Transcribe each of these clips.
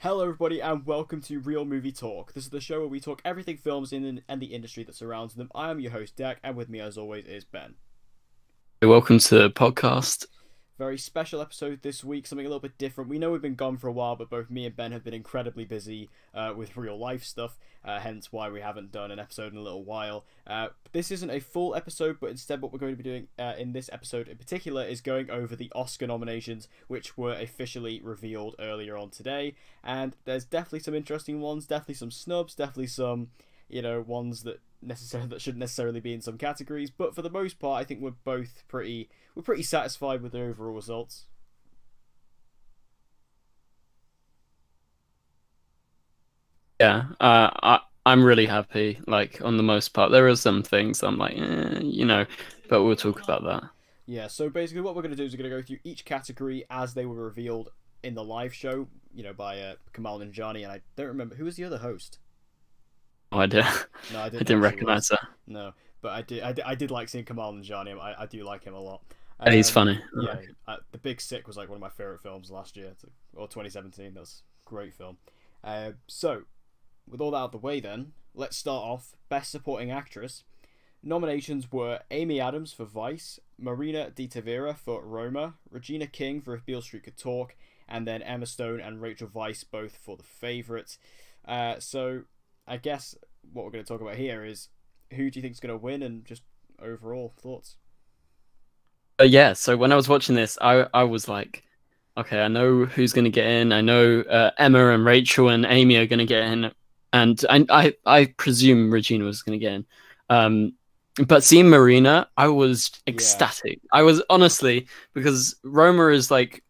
Hello, everybody, and welcome to Real Movie Talk. This is the show where we talk everything films and the industry that surrounds them. I am your host, Deck, and with me, as always, is Ben. Welcome to the podcast. Very special episode this week, something a little bit different. We know we've been gone for a while, but both me and Ben have been incredibly busy with real life stuff, hence why we haven't done an episode in a little while. This isn't a full episode, but instead what we're going to be doing in this episode in particular is going over the Oscar nominations, which were officially revealed earlier on today. And there's definitely some interesting ones, definitely some snubs, definitely some, ones that shouldn't necessarily be in some categories, but for the most part I think we're pretty satisfied with the overall results. Yeah, I'm really happy. Like on the most part, there are some things I'm like, but we'll talk about that. Yeah, so basically what we're going to do is we're going to go through each category as they were revealed in the live show, by Kamal Nanjiani, and I don't remember who was the other host. Oh, I did. No, I I didn't didn't recognize that. No, but I did like seeing Kamal Nanjiani. I do like him a lot. He's funny. Yeah, The Big Sick was like one of my favorite films last year, or 2017. That was a great film. So, with all that out of the way, then let's start off. Best Supporting Actress nominations were Amy Adams for Vice, Marina de Tavira for Roma, Regina King for If Beale Street Could Talk, and then Emma Stone and Rachel Weisz both for The Favourite. So I guess what we're going to talk about here is who do you think is going to win, and just overall thoughts. Yeah, so when I was watching this, I was like, okay, I know who's going to get in. I know Emma and Rachel and Amy are going to get in, and I presume Regina was going to get in. But seeing Marina, I was ecstatic. Yeah. I was honestly, because Roma is like,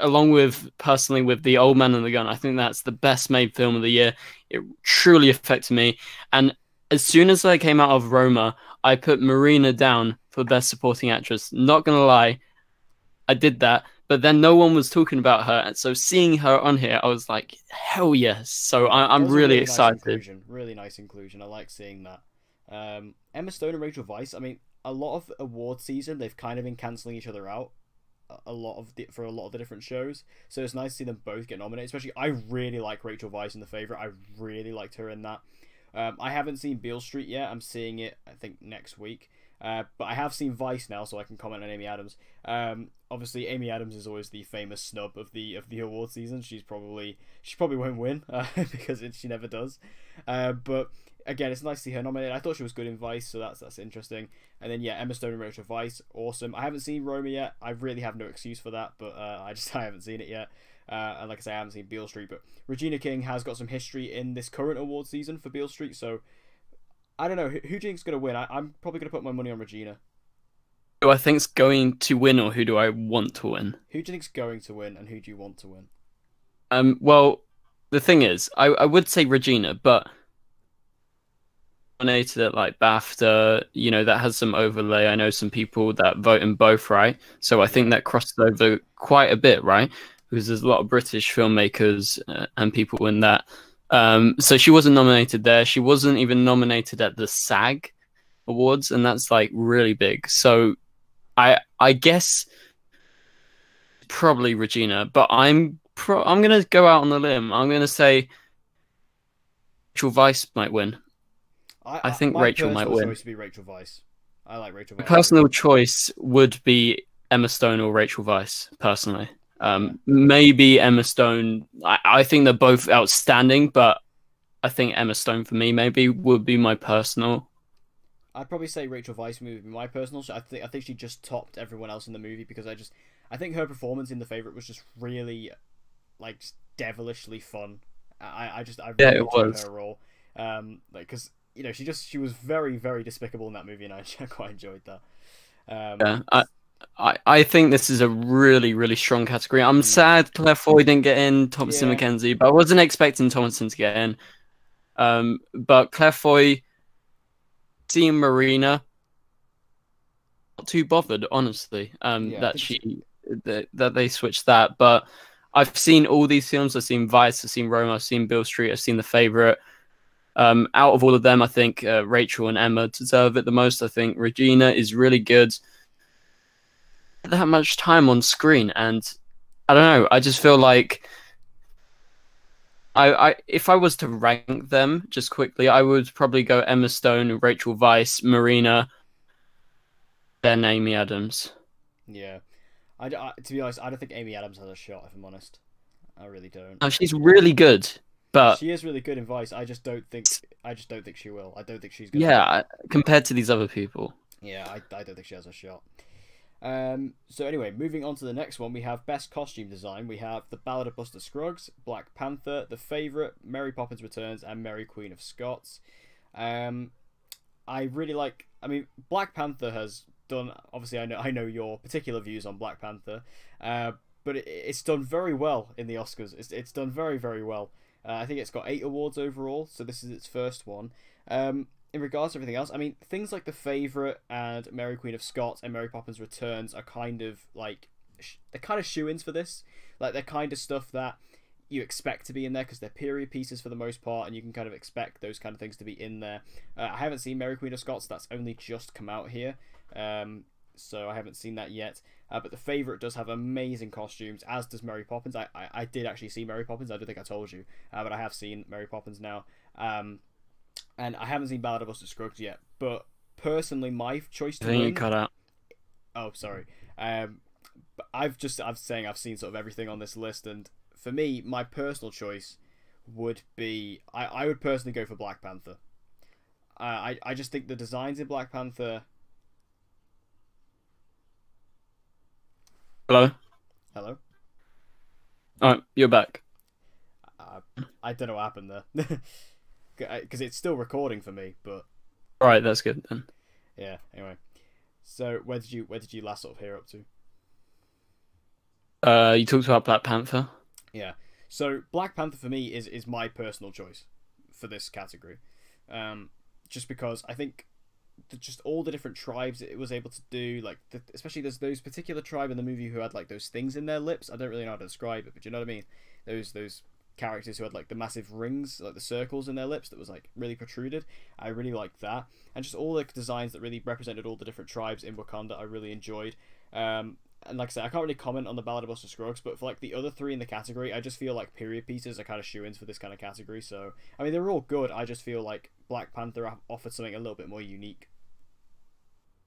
along with personally with The Old Man and the Gun, I think that's the best made film of the year. It truly affected me. And as soon as I came out of Roma, I put Marina down for Best Supporting Actress. Not gonna lie, I did that. But then no one was talking about her. And so seeing her on here, I was like, hell yes. So I'm really excited. Nice really nice inclusion. I like seeing that. Emma Stone and Rachel Weisz, I mean, a lot of award season, they've kind of been cancelling each other out for a lot of the different shows, so it's nice to see them both get nominated. Especially, I really like Rachel Weisz in The Favourite. I really liked her in that. I haven't seen Beale Street yet. I'm seeing it, I think, next week. But I have seen Vice now, so I can comment on Amy Adams. Obviously, Amy Adams is always the famous snub of the award season. She probably won't win because she never does. But again, it's nice to see her nominated. I thought she was good in Vice, so that's interesting. And then Emma Stone and Rachel Weisz, awesome. I haven't seen Roma yet. I really have no excuse for that, but I haven't seen it yet. And like I say, I haven't seen Beale Street, but Regina King has got some history in this current award season for Beale Street, so I don't know. Who do you think's going to win? I'm probably going to put my money on Regina. Who I think's going to win, or who do I want to win? Who do you think's going to win, and who do you want to win? Well, the thing is, I would say Regina, but nominated at like BAFTA, that has some overlay. I know some people that vote in both, right? So I think that crosses over quite a bit, right? Because there's a lot of British filmmakers and people in that. So she wasn't nominated there. She wasn't even nominated at the SAG Awards, and that's like really big. So I guess probably Regina, but I'm gonna go out on the limb. I'm gonna say Rachel Weisz might win. I think Rachel might win. My personal choice would be Rachel Weisz. I like Rachel Weisz. My personal choice would be Emma Stone or Rachel Weisz, personally. Maybe Emma Stone. I think they're both outstanding, but I think Emma Stone for me maybe would be my personal. I'd probably say Rachel Weisz would be my personal. So I think she just topped everyone else in the movie, because I think her performance in The Favourite was just really just devilishly fun. I really enjoyed her role. Because she was very, very despicable in that movie, and I quite enjoyed that. I think this is a really, really strong category. I'm sad Claire Foy didn't get in, Thomasin McKenzie, but I wasn't expecting Thomasin to get in. But Claire Foy, seeing Marina, not too bothered, honestly. That they switched that. But I've seen all these films. I've seen Vice, I've seen Roma, I've seen Beale Street, I've seen The Favourite. Out of all of them, I think Rachel and Emma deserve it the most. I think Regina is really good. That much time on screen, and I don't know. I just feel like if I was to rank them just quickly, I would probably go Emma Stone, Rachel Weisz, Marina, then Amy Adams. Yeah, to be honest, I don't think Amy Adams has a shot. If I'm honest, I really don't. Now, she's really good, but She is really good in Vice. I just don't think she will. I don't think she's gonna. yeah, compared to these other people. Yeah, I don't think she has a shot. So anyway, moving on to the next one, we have Best Costume Design. We have The Ballad of Buster Scruggs, Black Panther, The Favourite, Mary Poppins Returns, and Mary Queen of Scots. I really like. I mean, Black Panther has done. Obviously, I know your particular views on Black Panther, but it's done very well in the Oscars. It's done very, very well. I think it's got 8 awards overall, so this is its first one. In regards to everything else, I mean, things like The Favourite and Mary Queen of Scots and Mary Poppins Returns are kind of like they're kind of shoo-ins for this. Like they're kind of stuff that you expect to be in there because they're period pieces for the most part, and you can kind of expect those kind of things to be in there. I haven't seen Mary Queen of Scots; that's only just come out here, so I haven't seen that yet. But The Favourite does have amazing costumes, as does Mary Poppins. I did actually see Mary Poppins. I don't think I told you, but I have seen Mary Poppins now. And I haven't seen Ballad of Buster Scruggs yet. But personally, my choice to I think win. you cut out. Oh, sorry. But I'm saying I've seen sort of everything on this list, and for me, my personal choice would be I would personally go for Black Panther. I just think the designs in Black Panther. Hello. Hello. Oh, you're back. I don't know what happened there, because it's still recording for me. But All right, that's good then. yeah. Anyway, so where did you last sort of hear up to? You talked about Black Panther. Yeah. So Black Panther for me is my personal choice for this category, just because I think just all the different tribes it was able to do, like especially there's those particular tribe in the movie who had like those things in their lips. I don't really know how to describe it, but you know what I mean. Those characters who had like the massive rings, like the circles in their lips that was like really protruded. I really liked that, and just all the designs that really represented all the different tribes in Wakanda. I really enjoyed. And like I said, I can't really comment on the Ballad of Buster Scruggs, but for like the other 3 in the category, I just feel like period pieces are kind of shoo-ins for this kind of category. So I mean, they're all good. I just feel like Black Panther offered something a little bit more unique.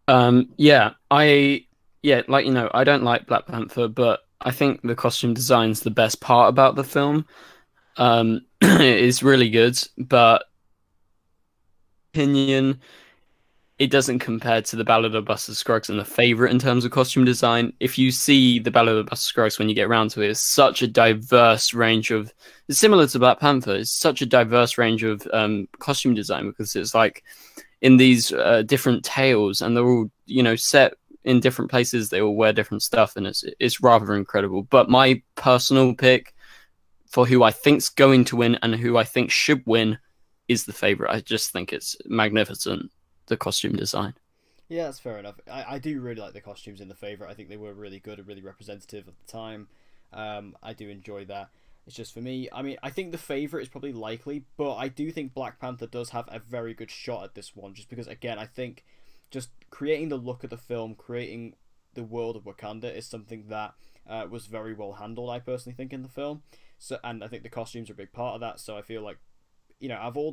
Yeah, like I don't like Black Panther, but I think the costume design's the best part about the film. It's really good, but opinion, it doesn't compare to the Ballad of Buster Scruggs and The Favourite in terms of costume design. If you see the Ballad of Buster Scruggs when you get around to it, it's such a diverse range of. It's similar to Black Panther. It's such a diverse range of costume design because it's like in these different tales, and they're all set in different places. They all wear different stuff, and it's rather incredible. But my personal pick for who I think's going to win and who I think should win is The Favourite. I just think it's magnificent, the costume design. Yeah, that's fair enough. I do really like the costumes in The Favourite. I think they were really good and really representative of the time. I do enjoy that. It's just for me, I mean, I think The Favourite is probably likely, but I do think Black Panther does have a very good shot at this one, just because, again, I think just creating the look of the film, creating the world of Wakanda is something that was very well handled, I personally think, in the film. So, and I think the costumes are a big part of that, so I feel like, out of all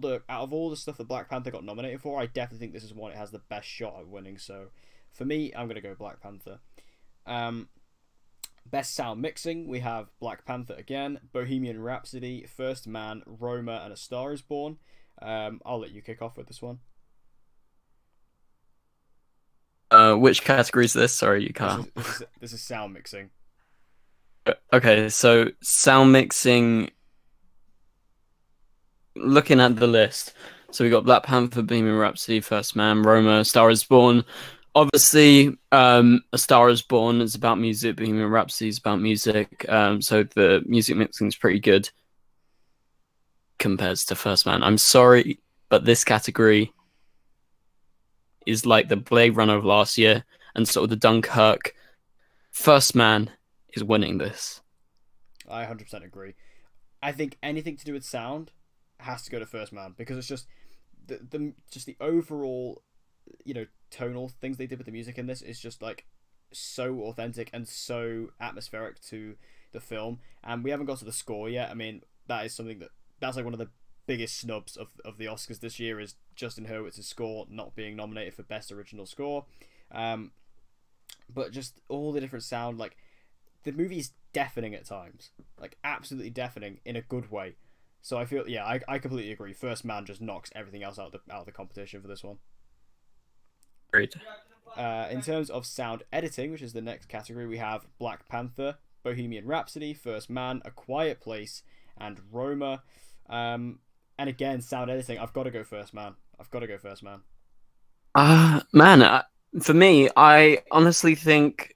the stuff that Black Panther got nominated for, I definitely think this is one it has the best shot at winning. So for me, I'm gonna go Black Panther. Best sound mixing, we have Black Panther again, Bohemian Rhapsody, First Man, Roma, and A Star Is Born. I'll let you kick off with this one. Which category is this? Sorry, you can't. This is sound mixing. Okay, so sound mixing. Looking at the list, so we got Black Panther, Bohemian Rhapsody, First Man, Roma, A Star Is Born. Obviously, A Star Is Born is about music. Bohemian Rhapsody is about music. So the music mixing is pretty good compared to First Man. I'm sorry, but this category is like the Blade Runner of last year and sort of the Dunkirk. First Man is winning this. I 100% agree. I think anything to do with sound has to go to First Man, because it's just the overall tonal things they did with the music in this is just like so authentic and so atmospheric to the film. And we haven't got to the score yet. I mean, that is something that that's like one of the biggest snubs of the Oscars this year is Justin Hurwitz's score not being nominated for Best Original Score. But just all the different sound, like the movie is deafening at times, like absolutely deafening in a good way. So I feel, yeah, I completely agree. First Man just knocks everything else out of the competition for this one. Great. In terms of sound editing, which is the next category, we have Black Panther, Bohemian Rhapsody, First Man, A Quiet Place, and Roma. And again, sound editing, I've got to go First Man. Man, for me, I honestly think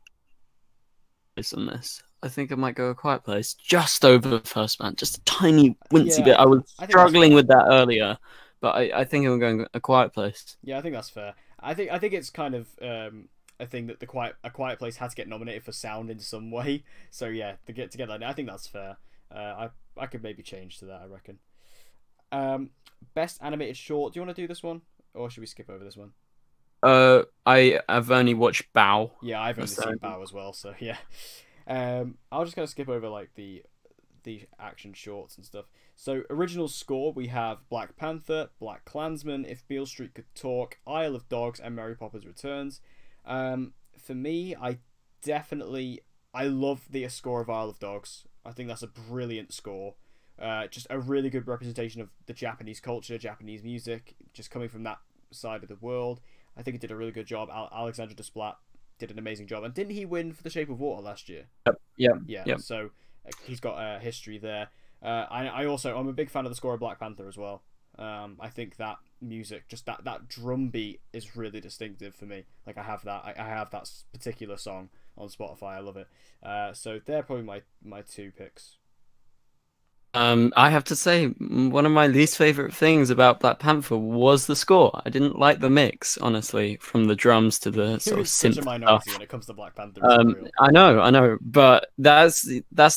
based on this, I think I might go A Quiet Place just over First Man, just a tiny wincy bit. I was struggling with that earlier, but I think I'm going A Quiet Place. Yeah, I think that's fair. I think it's kind of a thing that A Quiet Place had to get nominated for sound in some way. So yeah, to get together, I think that's fair. I could maybe change to that, I reckon. Best animated short. Do you want to do this one, or should we skip over this one? I've only watched Bao. Yeah, I've only seen Bao as well. So yeah, I'll just kind of skip over like the action shorts and stuff. So original score, we have Black Panther, Black Klansman, If Beale Street Could Talk, Isle of Dogs, and Mary Poppins Returns. For me, I love the score of Isle of Dogs. I think that's a brilliant score. Just a really good representation of the Japanese culture, Japanese music, just coming from that side of the world. I think it did a really good job. Alexandre Desplat did an amazing job. And didn't he win for The Shape of Water last year? Yep. So he's got a history there. I'm a big fan of the score of Black Panther as well. I think that music, just that drum beat is really distinctive for me. Like I have that particular song on Spotify. I love it. So they're probably my two picks. I have to say, one of my least favorite things about Black Panther was the score. I didn't like the mix, honestly, from the drums to the sort of synth such a minority stuff. when it comes to Black Panther. I know, but that's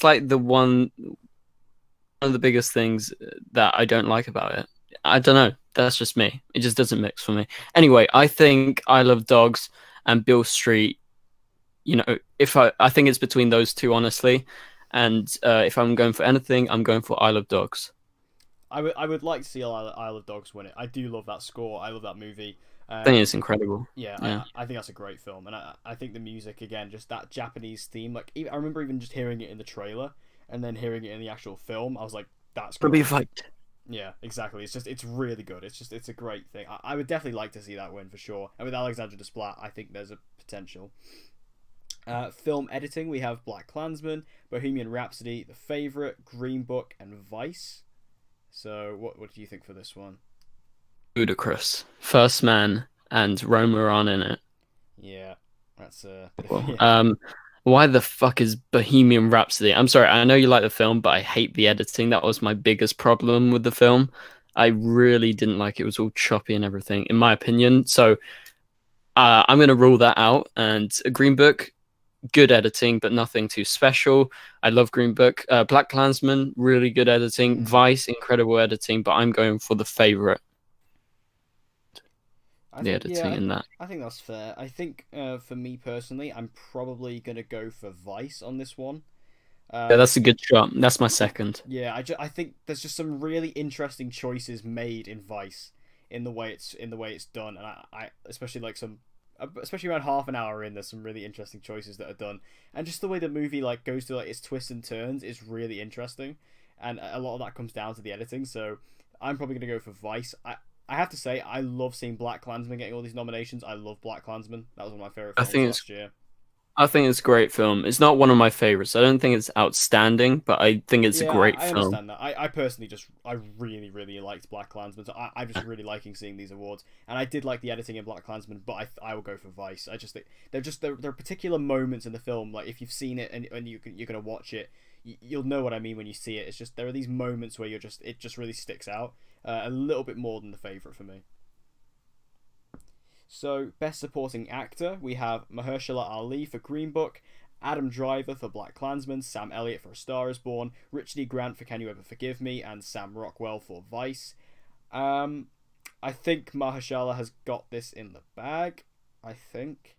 like the one of the biggest things that I don't like about it. I don't know. That's just me. It just doesn't mix for me. Anyway, I think Isle of Dogs and Beale Street. You know, I think it's between those two, honestly. And if I'm going for anything, I'm going for Isle of Dogs. I would like to see Isle of Dogs win it. I do love that score. I love that movie. I think it's incredible. Yeah. I think that's a great film, and I think the music again, just that Japanese theme. Like I remember even just hearing it in the trailer, and then hearing it in the actual film. I was like, "That's great." It'll be a fight. Yeah, exactly. It's really good. It's a great thing. I would definitely like to see that win for sure. And with Alexandre Desplat, I think there's a potential. Film editing, we have Black Klansman, Bohemian Rhapsody, The Favourite, Green Book, and Vice. So, what do you think for this one? Ludicrous. First Man and Roma are on in it. Yeah, that's why the fuck is Bohemian Rhapsody? I'm sorry, I know you like the film, but I hate the editing. That was my biggest problem with the film. I really didn't like it. It was all choppy and everything, in my opinion. So, I'm going to rule that out. And Green Book, good editing, but nothing too special. I love Green Book. Black Klansman, really good editing. Vice, incredible editing, but I'm going for The Favourite. Editing in that. I think that's fair. I think for me personally, I'm probably going to go for Vice on this one. Yeah, that's a good shot. That's my second. Yeah, I think there's just some really interesting choices made in Vice in the way it's done, and I especially like especially around half an hour in, there's some really interesting choices that are done, and just the way the movie like goes through like its twists and turns is really interesting, and a lot of that comes down to the editing. So I'm probably gonna go for Vice. I have to say I love seeing Black Klansman getting all these nominations. I love Black Klansman. That was one of my favorite films last year. I think it's a great film. It's not one of my favorites. I don't think it's outstanding, but I think it's a great film. I understand that. I personally I really, really liked Black Klansman. So I'm just really liking seeing these awards. And I did like the editing in Black Klansman, but I will go for Vice. I just think there are particular moments in the film, like if you've seen it and you're going to watch it, you'll know what I mean when you see it. It's just there are these moments where it just really sticks out a little bit more than The Favourite for me. So, Best Supporting Actor, we have Mahershala Ali for Green Book, Adam Driver for Black Klansman, Sam Elliott for A Star Is Born, Richard E. Grant for Can You Ever Forgive Me, and Sam Rockwell for Vice. I think Mahershala has got this in the bag, I think.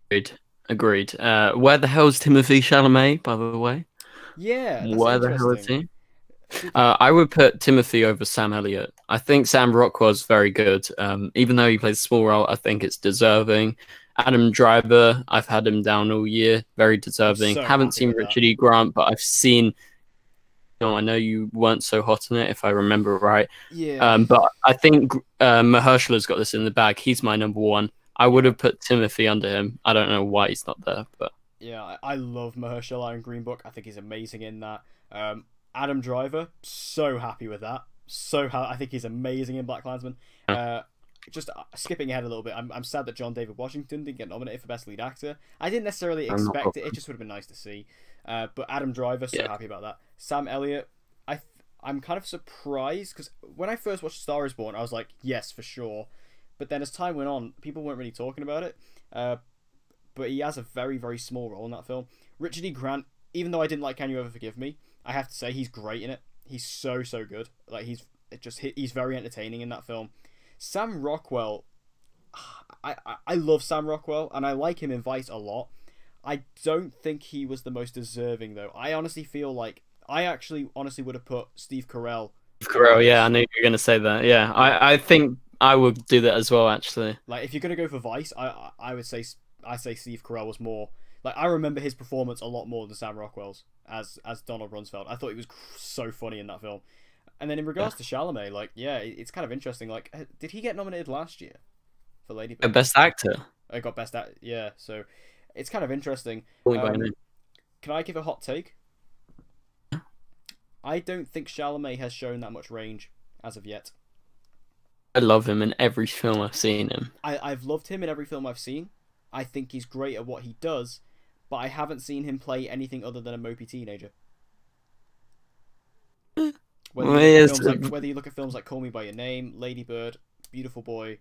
Agreed. Where the hell's Timothée Chalamet, by the way? Yeah, that's where the hell is he? I would put Timothy over Sam Elliott. I think Sam Rockwell's very good. Even though he plays a small role, I think it's deserving. Adam Driver, I've had him down all year. Very I'm deserving. so Haven't happy seen with that. Richard E. Grant, but I've seen. No, I know you weren't so hot on it, if I remember right. Yeah, But I think Mahershala's got this in the bag. He's my number one. I would yeah, have put Timothy under him. I don't know why he's not there, but yeah. I love Mahershala in Green Book. I think he's amazing in that. Adam Driver, so happy with that. I think he's amazing in BlacKkKlansman. Just skipping ahead a little bit, I'm sad that John David Washington didn't get nominated for Best Lead Actor. I didn't necessarily I'm not. expect it. It just would have been nice to see. But Adam Driver, so Yeah. happy about that. Sam Elliott, I'm kind of surprised because when I first watched Star Is Born, I was like, yes, for sure. But then as time went on, people weren't really talking about it. But he has a very, very small role in that film. Richard E. Grant, even though I didn't like Can You Ever Forgive Me, I have to say he's great in it. He's so good. Like he's very entertaining in that film. Sam Rockwell, I love Sam Rockwell and I like him in Vice a lot. I don't think he was the most deserving though. I honestly feel like I actually honestly would have put Steve Carell. Carell, yeah, I knew you were going to say that. Yeah, I think I would do that as well, actually. Like if you're gonna go for Vice, I would say Steve Carell was more like I remember his performance a lot more than Sam Rockwell's as Donald Rumsfeld. I thought he was so funny in that film. And then in regards to Chalamet, like yeah, it's kind of interesting. Like, did he get nominated last year for Lady Bird? Best actor. I got best act. Yeah, so it's kind of interesting. Only by name. Can I give a hot take? I don't think Chalamet has shown that much range as of yet. I love him in every film I've seen him. I've loved him in every film I've seen. I think he's great at what he does, but I haven't seen him play anything other than a mopey teenager. Whether you look at films like Call Me By Your Name, Lady Bird, Beautiful Boy,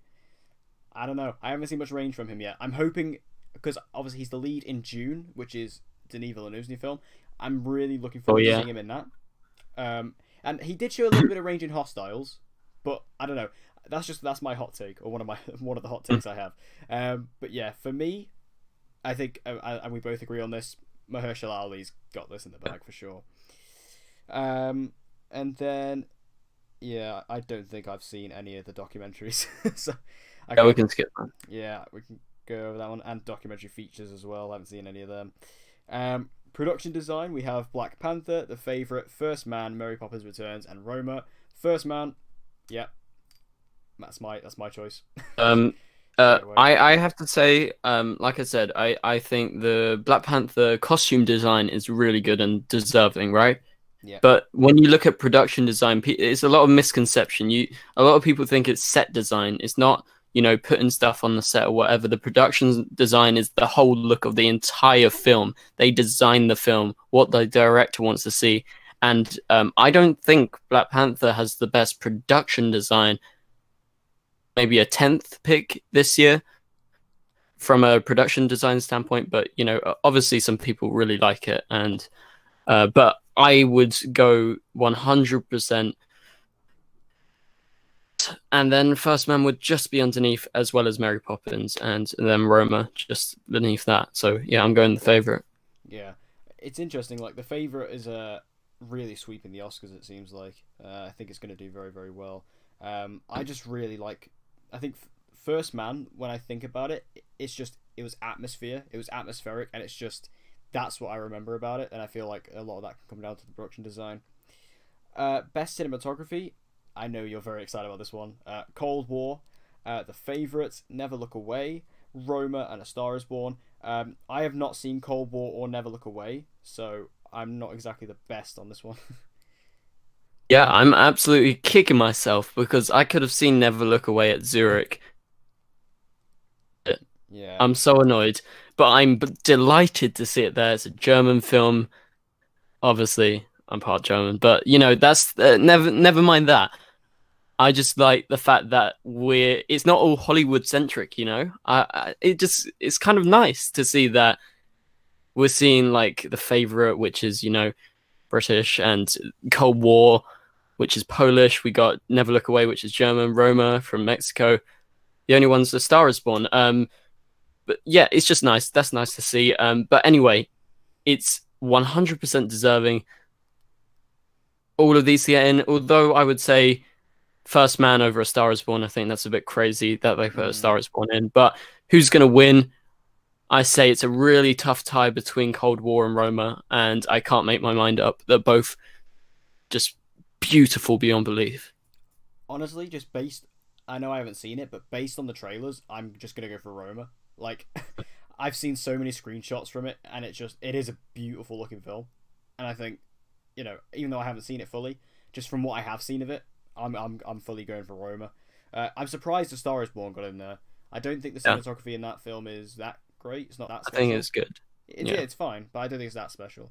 I don't know. I haven't seen much range from him yet. I'm hoping, because obviously he's the lead in June, which is Denis Villeneuve's new film. I'm really looking forward to seeing him in that. And he did show a little bit of range in Hostiles, but I don't know. That's my hot take, or one of the hot takes I have. But yeah, for me, I think, and we both agree on this, Mahershala Ali's got this in the bag for sure. And then, yeah, I don't think I've seen any of the documentaries, so we can skip that. Yeah, we can go over that one, and documentary features as well. I haven't seen any of them. Production design, we have Black Panther, The Favourite, First Man, Mary Poppins Returns, and Roma. First Man, yeah, that's my choice. I have to say, like I said, I think the Black Panther costume design is really good and deserving, right? Yeah. But when you look at production design, it's a lot of misconception. A lot of people think it's set design. It's not, putting stuff on the set or whatever. The production design is the whole look of the entire film. They design the film, what the director wants to see. And I don't think Black Panther has the best production design. Maybe a 10th pick this year from a production design standpoint. But, obviously some people really like it. And but I would go 100%. And then First Man would just be underneath, as well as Mary Poppins, and then Roma just beneath that. So yeah, I'm going The Favourite. Yeah, it's interesting. Like The Favourite is really sweeping the Oscars. It seems like I think it's going to do very, very well. I just really like. I think First Man. When I think about it, it was atmosphere. It was atmospheric, and it's just that's what I remember about it. And I feel like a lot of that can come down to the production design. Best cinematography. I know you're very excited about this one. Cold War, The Favourite, Never Look Away, Roma, and A Star Is Born. I have not seen Cold War or Never Look Away, so I'm not exactly the best on this one. Yeah, I'm absolutely kicking myself because I could have seen Never Look Away at Zurich. Yeah, I'm so annoyed, but I'm delighted to see it there. It's a German film. Obviously, I'm part German, but that's never mind that. I just like the fact that it's not all Hollywood centric, it's kind of nice to see that we're seeing like The Favourite, which is, British, and Cold War, which is Polish. We got Never Look Away, which is German, Roma from Mexico. The only one's A Star Is Born. But yeah, it's just nice. That's nice to see. But anyway, it's 100% deserving. all of these to get in. Although I would say First Man over A Star Is Born. I think that's a bit crazy that they put A Mm. Star Is Born in. But who's going to win? I say it's a really tough tie between Cold War and Roma, and I can't make my mind up. They're both just beautiful beyond belief. Honestly, just based, I know I haven't seen it, but based on the trailers, I'm just gonna go for Roma. Like, I've seen so many screenshots from it, and it is a beautiful looking film, and I think, even though I haven't seen it fully, just from what I have seen of it, I'm fully going for Roma. I'm surprised A Star Is Born got in there. I don't think the Yeah, cinematography in that film is that great. It's not that I think special. it's good. Yeah, Yeah. it's fine, but I don't think it's that special.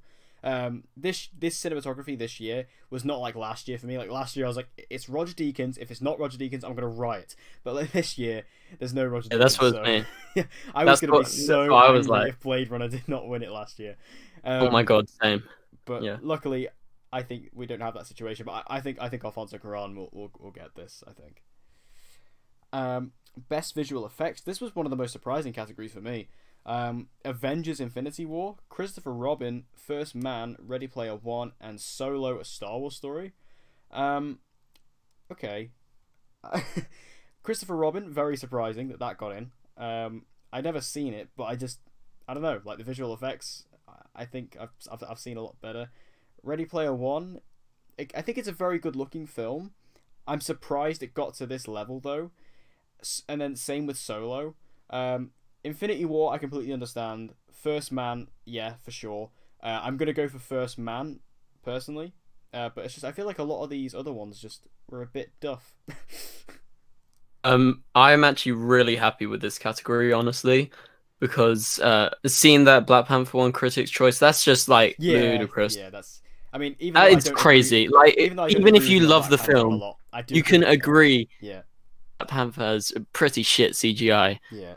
This cinematography this year was not like last year for me. Like last year, I was like, it's Roger Deakins. If it's not Roger Deakins, I'm gonna riot. But like this year, there's no Roger Yeah, Deakins. that's what So me. yeah, I was gonna be That's so what I was angry like. if Blade Runner did not win it last year. Oh my god, same. But Yeah. luckily, I think we don't have that situation. But I think Alfonso Cuarón will get this. I think. Best visual effects. This was one of the most surprising categories for me. Avengers: Infinity War, Christopher Robin, First Man, Ready Player One, and Solo: A Star Wars Story. Okay. Christopher Robin, very surprising that got in. I'd never seen it, but I don't know, like the visual effects. I think I've seen a lot better. Ready Player One, I think it's a very good looking film. I'm surprised it got to this level though. And then same with Solo. Infinity War, I completely understand. First Man, yeah, for sure. I'm gonna go for First Man personally, but it's just I feel like a lot of these other ones just were a bit duff. I'm actually really happy with this category, honestly, because seeing that Black Panther won Critics' Choice, that's just like Yeah, ludicrous. yeah, that's. I mean, even though I It's don't agree, crazy. Like, even though I don't even if agree with you you on love Black the Panther a film, lot, I do you think can it's fun. agree Yeah, Black Panther has a pretty shit CGI. yeah,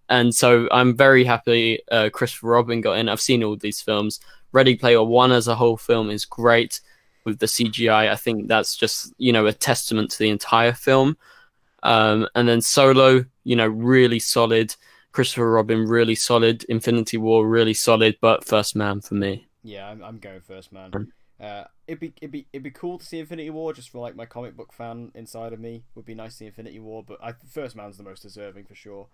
And so I'm very happy Christopher Robin got in. I've seen all these films. Ready Player One as a whole film is great with the CGI. I think that's just, a testament to the entire film. And then Solo, really solid. Christopher Robin, really solid. Infinity War, really solid. But First Man for me. yeah. I'm going First Man. It'd be cool to see Infinity War just for like my comic book fan inside of me. Would be nice to see Infinity War, but First Man's the most deserving for sure.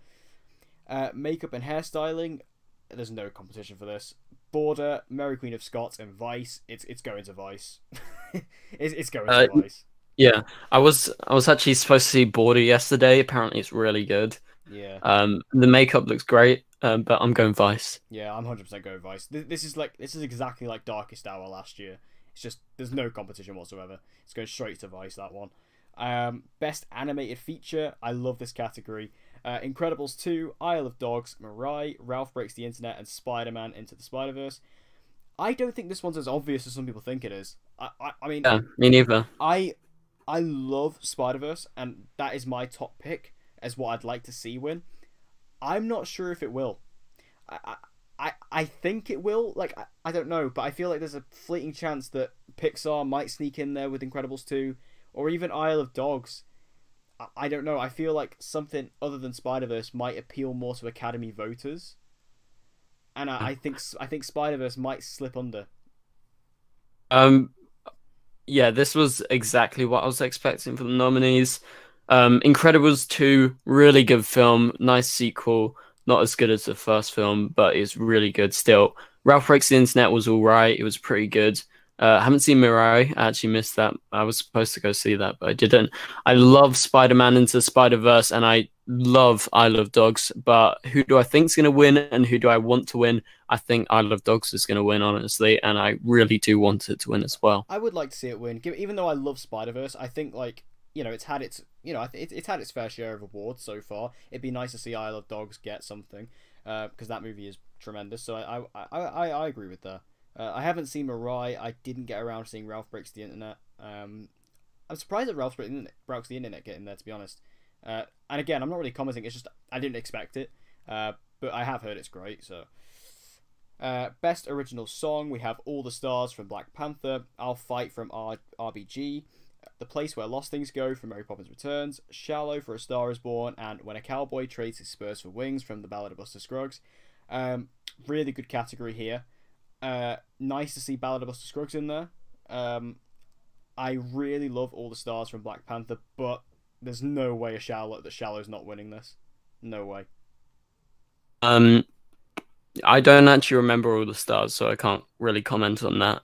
Makeup and hairstyling, there's no competition for this. Border, Mary Queen of Scots, and Vice. It's going to Vice. it's going to Vice. Yeah, I was actually supposed to see Border yesterday. Apparently, it's really good. Yeah, The makeup looks great, but I'm going Vice. yeah. I'm 100% going Vice. This is exactly like Darkest Hour last year. It's just there's no competition whatsoever. It's going straight to Vice, that one. Best animated feature. I love this category. Incredibles 2, Isle of Dogs, Mirai, Ralph Breaks the Internet, and Spider-Man Into the Spider-Verse. I don't think this one's as obvious as some people think it is. I mean, Yeah, me neither. I love Spider-Verse, and that is my top pick as what I'd like to see win. I'm not sure if it will. I think it will. Like, I don't know, but I feel like there's a fleeting chance that Pixar might sneak in there with Incredibles 2, or even Isle of Dogs. I don't know. I feel like something other than Spider-Verse might appeal more to Academy voters, and I think Spider-Verse might slip under. Um, yeah, this was exactly what I was expecting from the nominees. Incredibles 2, really good film, nice sequel. Not as good as the first film, but it's really good still. Ralph Breaks the Internet was all right. It was pretty good. I haven't seen Mirai. I actually missed that. I was supposed to go see that, but I didn't. I love Spider-Man Into Spider-Verse, and I love Isle of Dogs. But who do I think's going to win, and who do I want to win? I think Isle of Dogs is going to win, honestly, and I really do want it to win as well. I would like to see it win. Even though I love Spider-Verse, I think like it's had its it's had its fair share of awards so far. It'd be nice to see Isle of Dogs get something because that movie is tremendous. So I agree with that. I haven't seen Mirai. I didn't get around to seeing Ralph Breaks the Internet. I'm surprised that Ralph Breaks the Internet getting there, to be honest. And again, I'm not really commenting. It's just I didn't expect it. But I have heard it's great. So, best original song, we have All the Stars from Black Panther, I'll Fight from RBG, The Place Where Lost Things Go from Mary Poppins Returns, Shallow for A Star Is Born, and When a Cowboy Trades His Spurs for Wings from The Ballad of Buster Scruggs. Really good category here. Nice to see Ballad of Buster Scruggs in there. I really love All the Stars from Black Panther, but there's no way that Shallow's not winning this. No way. I don't actually remember All the Stars, so I can't really comment on that.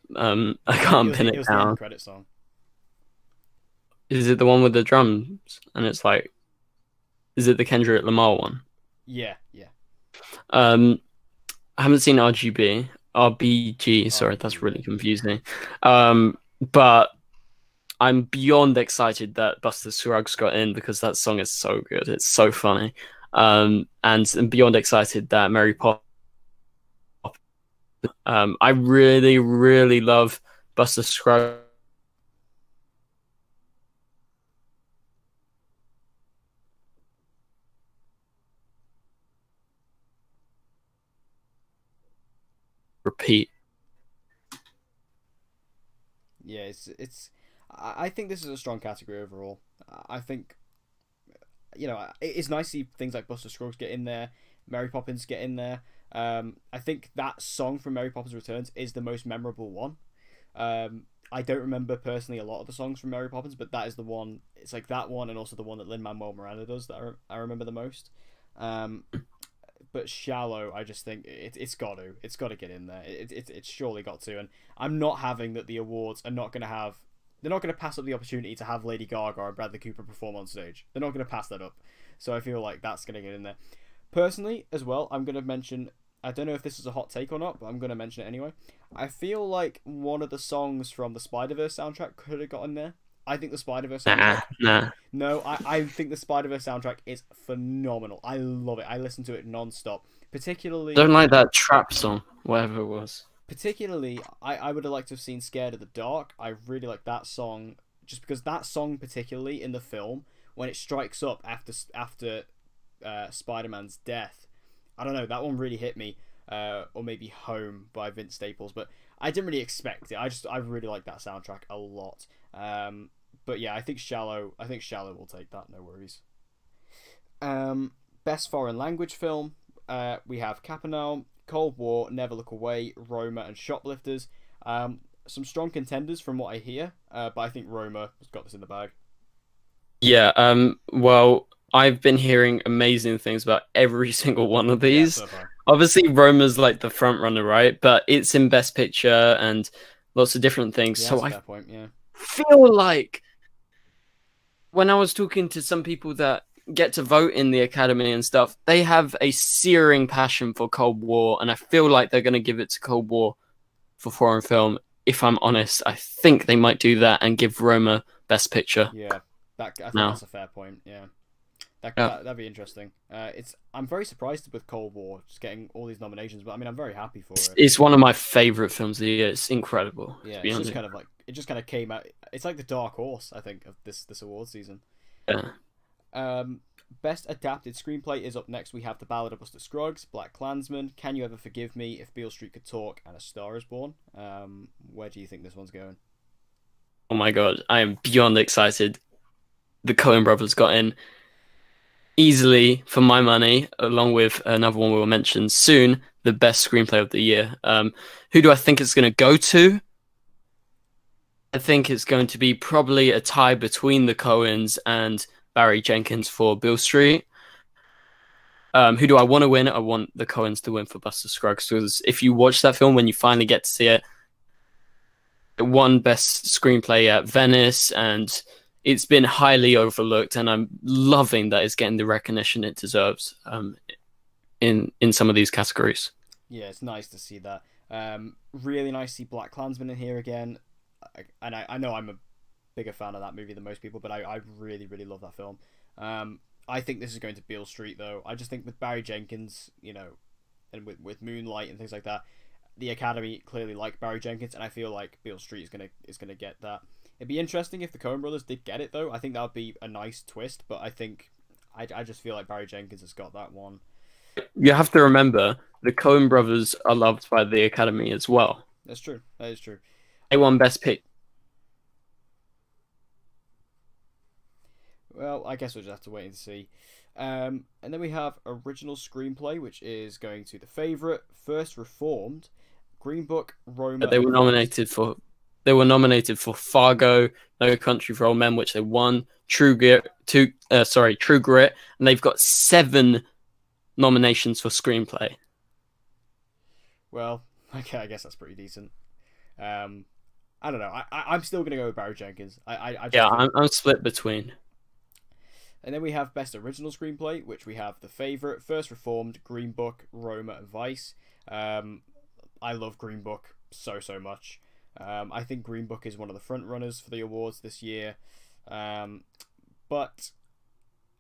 I can't pin It it was the end down. credit song. Is it the one with the drums? And it's like, is it the Kendrick Lamar one? Yeah, yeah. I haven't seen RBG. Sorry, RBG, that's yeah. really confusing. But I'm beyond excited that Buster Scruggs got in because that song is so good. It's so funny. And beyond excited that Mary Poppins. I really, really love Buster Scruggs. Repeat. Yeah, it's. I think this is a strong category overall. I think, it's nice to see things like Buster Scruggs get in there, Mary Poppins get in there. I think that song from Mary Poppins Returns is the most memorable one. I don't remember personally a lot of the songs from Mary Poppins, but that is the one. It's like that one, and also the one that Lin-Manuel Miranda does that I remember the most. But Shallow, I just think it's got to get in there. It's surely got to, and I'm not having that the awards are not going to have. They're not going to pass up the opportunity to have Lady Gaga and Bradley Cooper perform on stage. They're not going to pass that up. So I feel like that's going to get in there. Personally, as well, I'm going to mention. I don't know if this is a hot take or not, but I'm going to mention it anyway. I feel like one of the songs from the Spider-Verse soundtrack could have gotten there. I think the Spider-Verse soundtrack... Nah. No, I think the Spider-Verse soundtrack is phenomenal. I love it. I listen to it non-stop. Particularly... Don't like that trap song, whatever it was. Particularly, I would have liked to have seen Scared of the Dark. I really like that song, just because that song particularly in the film, when it strikes up after Spider-Man's death, I don't know, that one really hit me. Or maybe Home by Vince Staples, but I didn't really expect it. I really like that soundtrack a lot. But yeah, I think Shallow will take that, no worries. Best foreign language film, we have Capernaum, Cold War, Never Look Away, Roma, and Shoplifters. Some strong contenders from what I hear, but I think Roma has got this in the bag. Yeah, well, I've been hearing amazing things about every single one of these. Yeah, so far. Obviously, Roma's like the front runner, right? But it's in Best Picture and lots of different things. Yeah, so that's a I fair point, yeah. feel like when I was talking to some people that get to vote in the Academy and stuff, they have a searing passion for Cold War, and I feel like they're going to give it to Cold War for foreign film. If I'm honest, I think they might do that and give Roma Best Picture. Yeah, I think that's a fair point, yeah. That'd be interesting. I'm very surprised with Cold War just getting all these nominations, but I mean I'm very happy for it. It's one of my favorite films of the year. It's incredible. Yeah, it's just kind of like it just kind of came out. It's like the dark horse, I think, of this award season. Yeah. Best adapted screenplay is up next. We have The Ballad of Buster Scruggs, Black Klansman, Can You Ever Forgive Me, If Beale Street Could Talk, and A Star Is Born. Where do you think this one's going? Oh my god, I am beyond excited. The Coen brothers got in easily for my money, along with another one we'll mention soon, the best screenplay of the year. Who do I think it's going to go to? I think it's going to be probably a tie between the Coens and Barry Jenkins for Beale Street. Who do I want to win? I want the Coens to win for Buster Scruggs, because if you watch that film, when you finally get to see it, it won Best Screenplay at Venice, and it's been highly overlooked, and I'm loving that it's getting the recognition it deserves in some of these categories. Yeah, it's nice to see that. Really nice to see Black Klansman in here again. And I know I'm a bigger fan of that movie than most people, but I really, really love that film. I think this is going to Beale Street, though. I just think with Barry Jenkins, and with Moonlight and things like that, the Academy clearly like Barry Jenkins, and I feel like Beale Street is gonna get that. It'd be interesting if the Coen brothers did get it, though. I think that would be a nice twist, but I just feel like Barry Jenkins has got that one. You have to remember, the Coen brothers are loved by the Academy as well. That's true. That is true. They won Best Pick. Well, I guess we'll just have to wait and see. And then we have Original Screenplay, which is going to The Favourite, First Reformed, Green Book, Roma... They were nominated for they were nominated for Fargo, No Country for Old Men, which they won. True Grit, True Grit, and they've got 7 nominations for screenplay. Well, okay, I guess that's pretty decent. I don't know. I'm still gonna go with Barry Jenkins. I just think... I'm split between. And then we have Best Original Screenplay, which we have The Favourite, First Reformed, Green Book, Roma, and Vice. I love Green Book so much. I think Green Book is one of the front runners for the awards this year. But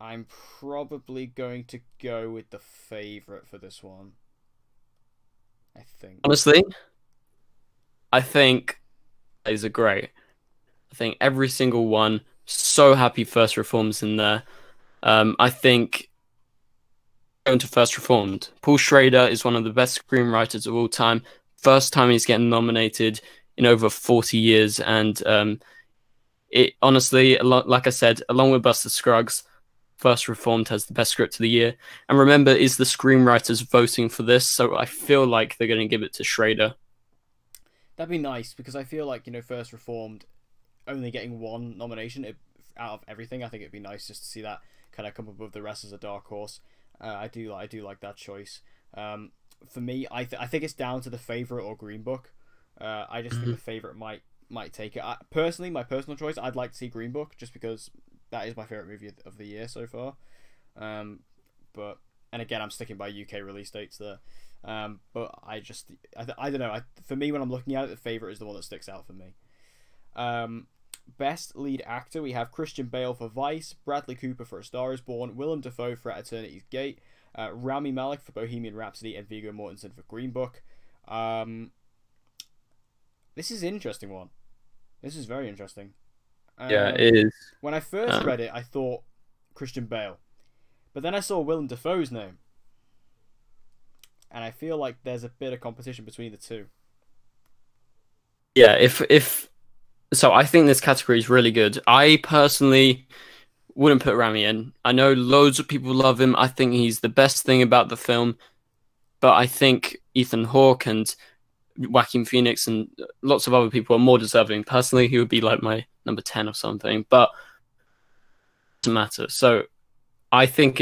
I'm probably going to go with The Favourite for this one. I think. Honestly, I think these are great. I think every single one. So happy First Reformed's in there. I think going to First Reformed, Paul Schrader is one of the best screenwriters of all time. First time he's getting nominated in over 40 years, and it honestly, like I said, along with Buster Scruggs, First Reformed has the best script of the year. And remember, is the screenwriters voting for this, so I feel like they're going to give it to Schrader. That'd be nice, because I feel like, First Reformed only getting 1 nomination out of everything. I think it'd be nice just to see that kind of come above the rest as a dark horse. I do like that choice. For me, I think it's down to The Favourite or Green Book. I just think The Favourite might take it. Personally, my personal choice, I'd like to see Green Book, just because that is my favourite movie of the year so far. And again, I'm sticking by UK release dates there. But I don't know. For me, when I'm looking at it, The Favourite is the one that sticks out for me. Best lead actor, we have Christian Bale for Vice, Bradley Cooper for A Star Is Born, Willem Dafoe for At Eternity's Gate, Rami Malek for Bohemian Rhapsody, and Viggo Mortensen for Green Book. This is an interesting one. This is very interesting. Yeah, it is. When I first read it, I thought Christian Bale, but then I saw Willem Dafoe's name, and I feel like there's a bit of competition between the two. Yeah, so I think this category is really good. I personally wouldn't put Rami in. I know loads of people love him. I think he's the best thing about the film. But I think Ethan Hawke and Joaquin Phoenix and lots of other people are more deserving. Personally, he would be like my number 10 or something. But it doesn't matter. So I think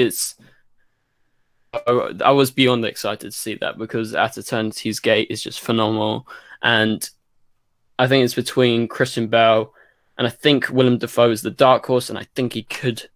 I was beyond excited to see that, because At Eternity's Gate is just phenomenal. And I think it's between Christian Bale and I think Willem Dafoe is the dark horse, and I think he could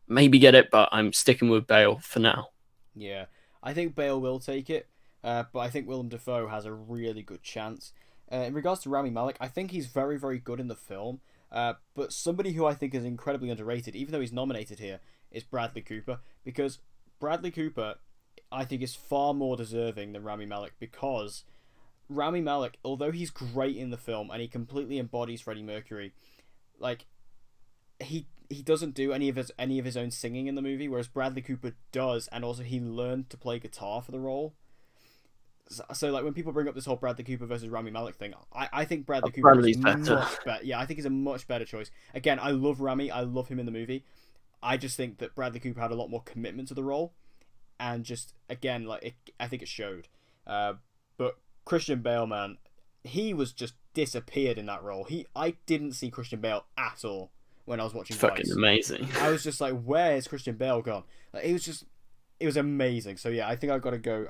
maybe get it, but I'm sticking with Bale for now. Yeah, I think Bale will take it, but I think Willem Dafoe has a really good chance. In regards to Rami Malek, I think he's very good in the film, but somebody who I think is incredibly underrated, even though he's nominated here, is Bradley Cooper, because Bradley Cooper, I think, is far more deserving than Rami Malek, because Rami Malek, although he's great in the film and he completely embodies Freddie Mercury, like he doesn't do any of his own singing in the movie, whereas Bradley Cooper does, and also he learned to play guitar for the role. So like when people bring up this whole Bradley Cooper versus Rami Malek thing, I think Bradley Cooper is much better. Yeah, I think he's a much better choice. Again, I love Rami, I love him in the movie. I just think that Bradley Cooper had a lot more commitment to the role, and just again, I think it showed. But Christian Bale, man, he was just disappeared in that role. I didn't see Christian Bale at all when I was watching Vice. Fucking amazing. I was just like, where is Christian Bale gone? Like, it was amazing. So yeah, I think I gotta go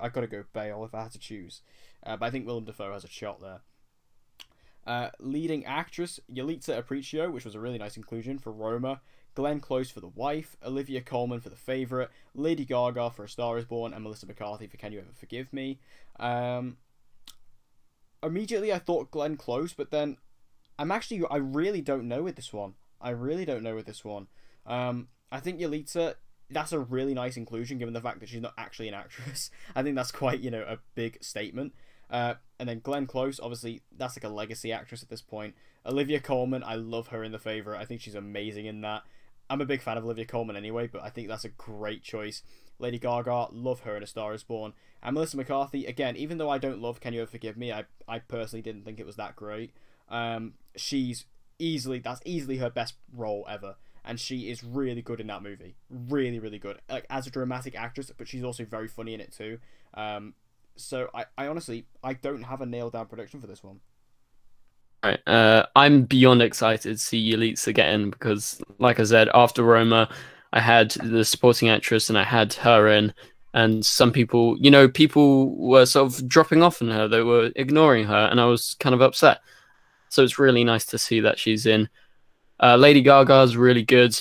Bale if I had to choose. But I think Willem Dafoe has a shot there. Leading actress, Yalitza Aparicio, which was a really nice inclusion for Roma. Glenn Close for The Wife, Olivia Colman for The Favourite, Lady Gaga for A Star Is Born, and Melissa McCarthy for Can You Ever Forgive Me. Immediately I thought Glenn Close, but then I really don't know with this one. I think Yalitza, that's a really nice inclusion given the fact that she's not actually an actress. I think that's quite, a big statement. And then Glenn Close, obviously, that's like a legacy actress at this point. Olivia Colman, I love her in The Favourite. I think she's amazing in that. I'm a big fan of Olivia Colman anyway, but I think that's a great choice. Lady Gaga, love her in A Star Is Born. And Melissa McCarthy, again, even though I don't love Can You Ever Forgive Me, I personally didn't think it was that great. That's easily her best role ever. And she is really good in that movie. Really good. Like, as a dramatic actress, but she's also very funny in it too. So I honestly, I don't have a nailed down prediction for this one. Right. I'm beyond excited to see Yalitza get in because, like I said, after Roma, I had the supporting actress and I had her in, and some people, people were sort of dropping off on her. They were ignoring her, and I was kind of upset. So it's really nice to see that she's in. Lady Gaga's really good.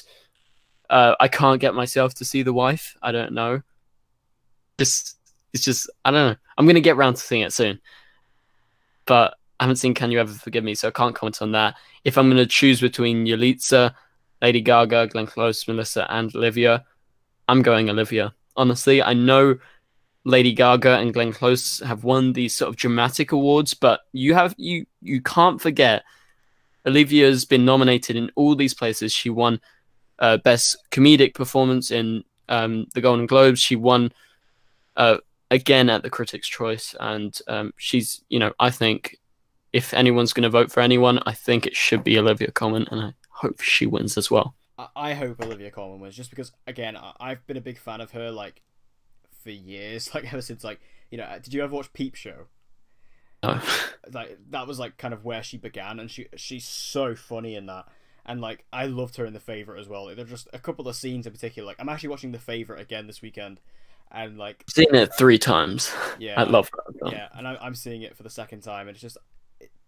I can't get myself to see The Wife. I don't know. It's just I don't know. I'm gonna get around to seeing it soon, but I haven't seen Can You Ever Forgive Me, so I can't comment on that. If I'm gonna choose between Yalitza, Lady Gaga, Glenn Close, Melissa, and Olivia, I'm going Olivia. Honestly, I know Lady Gaga and Glenn Close have won these sort of dramatic awards, but you can't forget Olivia's been nominated in all these places. She won Best Comedic Performance in the Golden Globes. She won again at the Critics' Choice, and she's, I think if anyone's going to vote for anyone, I think it should be Olivia Colman, and I hope she wins as well. I hope Olivia Colman wins, just because, again, I've been a big fan of her, like, for years, like, ever since, like, did you ever watch Peep Show? No. Like, that was, like, kind of where she began, and she's so funny in that. And, like, I loved her in The Favourite as well. There are just a couple of scenes in particular. Like, I'm actually watching The Favourite again this weekend. And, like... I've seen it 3 times. Yeah. I love that. Yeah, and I'm seeing it for the second time. And it's just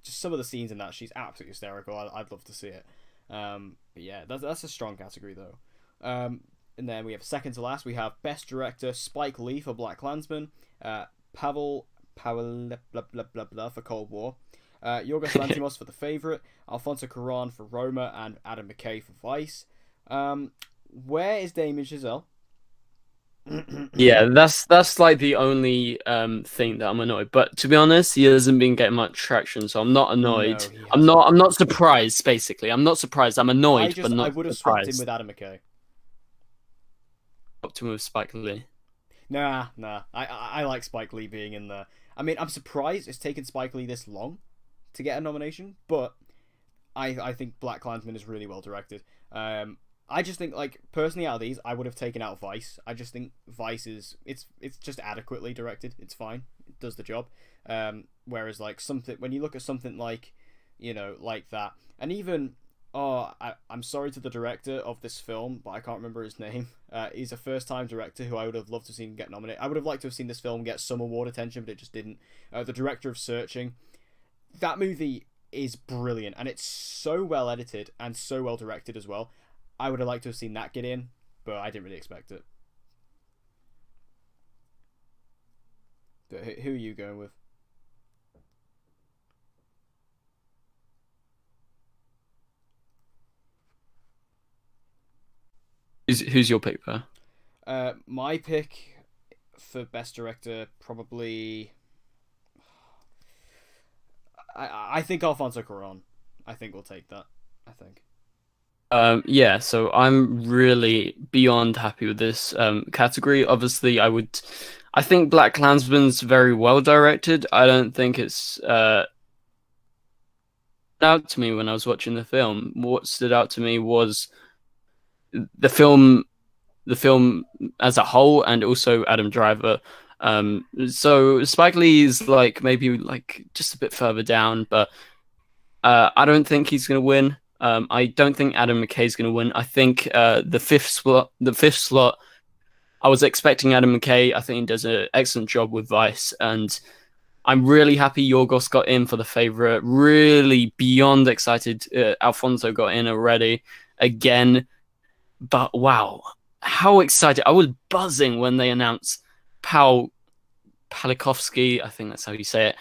some of the scenes in that, she's absolutely hysterical. I'd love to see it. But yeah, that's a strong category, though. And then we have second to last. We have Best Director, Spike Lee for BlacKkKlansman. Pavel blah, blah, blah, blah for Cold War. Yorgos Lanthimos for The Favourite, Alfonso Cuarón for Roma, and Adam McKay for Vice. Where is Damien Chazelle? Yeah, that's like the only thing that I'm annoyed. But to be honest, he hasn't been getting much traction, so I'm not annoyed. No, I'm not surprised. Basically, I'm not surprised. I'm annoyed, but not I would have surprised. swapped him with Adam McKay. Swapped him with Spike Lee. Nah. I like Spike Lee being in there. I mean, I'm surprised it's taken Spike Lee this long to get a nomination, but I think BlacKkKlansman is really well directed. I just think, like, personally, out of these, I would have taken out Vice. I just think Vice it's just adequately directed. It's fine. It does the job. Whereas, like, when you look at something like, like that, and even, I'm sorry to the director of this film, but I can't remember his name. He's a first-time director who I would have loved to have seen get nominated. I would have liked to have seen this film get some award attention, but it just didn't. The director of Searching, that movie is brilliant, and it's so well edited and so well directed as well. I would have liked to have seen that get in, but I didn't really expect it. But who are you going with? Who's your pick, Per? My pick for Best Director, probably... I think Alfonso Cuarón. I think we'll take that. I think. Yeah, so I'm really beyond happy with this category. Obviously, I think BlacKkKlansman's very well directed. I don't think it's out to me when I was watching the film. What stood out to me was the film as a whole, and also Adam Driver. So Spike Lee is like maybe like just a bit further down, but I don't think he's gonna win. I don't think Adam McKay's going to win. I think the fifth slot, I was expecting Adam McKay. I think he does an excellent job with Vice, and I'm really happy Yorgos got in for The Favourite. Really beyond excited. Alfonso got in already again, but wow, how excited! I was buzzing when they announced Palikovsky. I think that's how you say it,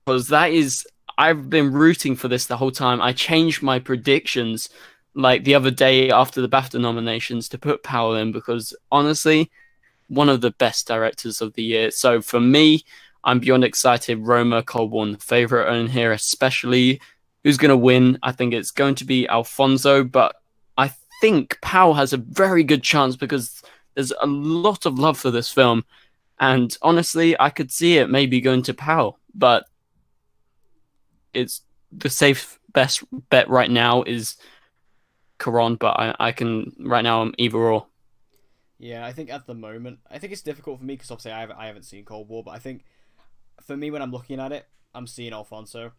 because that is. I've been rooting for this the whole time. I changed my predictions like the other day after the BAFTA nominations to put Powell in because honestly, one of the best directors of the year. So for me, I'm beyond excited. Roma, Cold War, The Favourite in here, especially. Who's going to win? I think it's going to be Alfonso, but I think Powell has a very good chance because there's a lot of love for this film. And honestly, I could see it maybe going to Powell, but it's the safe best bet right now is Cuarón, but I can right now I'm either or. Yeah, I think at the moment, I think it's difficult for me because obviously I haven't seen Cold War, but I think for me when I'm looking at it, I'm seeing Alfonso.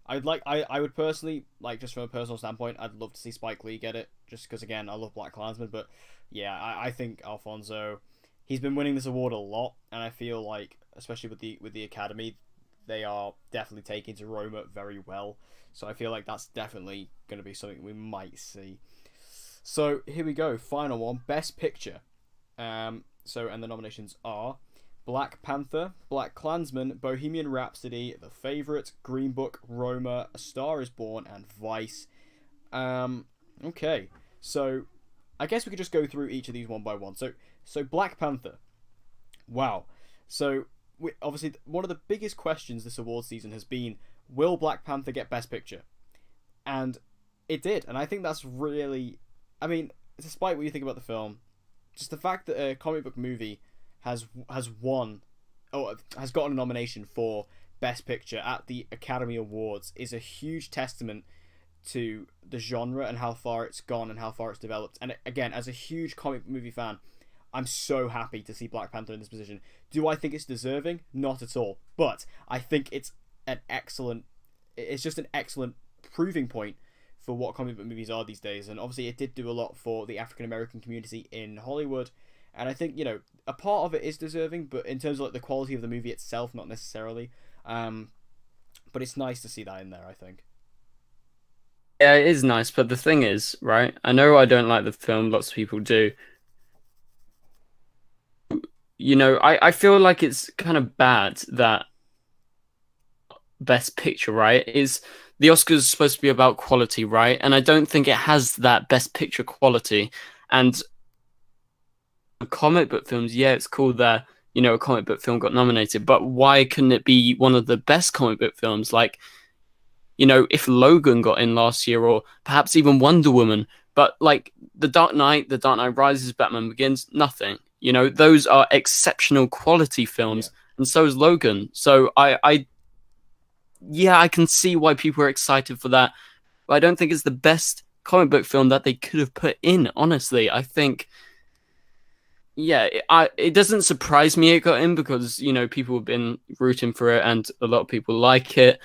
I would personally like, just from a personal standpoint, I'd love to see Spike Lee get it, just because again I love BlacKkKlansman. But yeah, I think Alfonso, he's been winning this award a lot, and I feel like especially with the Academy, they are definitely taking to Roma very well. So I feel like that's definitely going to be something we might see. So here we go, final one, Best Picture. So and the nominations are Black Panther, BlacKkKlansman, Bohemian Rhapsody, The Favourite, Green Book, Roma, A Star Is Born, and Vice. Okay, so I guess we could just go through each of these one by one. So Black Panther. Wow. So obviously one of the biggest questions this award season has been, will Black Panther get Best Picture? And it did, and I think that's really, I mean, despite what you think about the film, just the fact that a comic book movie has won, or has gotten a nomination for Best Picture at the Academy Awards is a huge testament to the genre and how far it's gone and how far it's developed. And again, as a huge comic movie fan, I'm so happy to see Black Panther in this position. Do I think it's deserving? Not at all. But I think it's just an excellent proving point for what comic book movies are these days. And obviously it did do a lot for the African American community in Hollywood. And I think, a part of it is deserving, but in terms of like the quality of the movie itself, not necessarily. But it's nice to see that in there, I think. Yeah, it is nice, but the thing is, right? I know I don't like the film, lots of people do. I feel like it's kind of bad that Best Picture, right, is the Oscars supposed to be about quality, right? And I don't think it has that Best Picture quality. And comic book films, yeah, it's cool that, a comic book film got nominated, but why couldn't it be one of the best comic book films? Like, if Logan got in last year, or perhaps even Wonder Woman, but like The Dark Knight Rises, Batman Begins, nothing. Those are exceptional quality films, and so is Logan. So I can see why people are excited for that, but I don't think it's the best comic book film that they could have put in, honestly. I think, it doesn't surprise me it got in because, people have been rooting for it and a lot of people like it,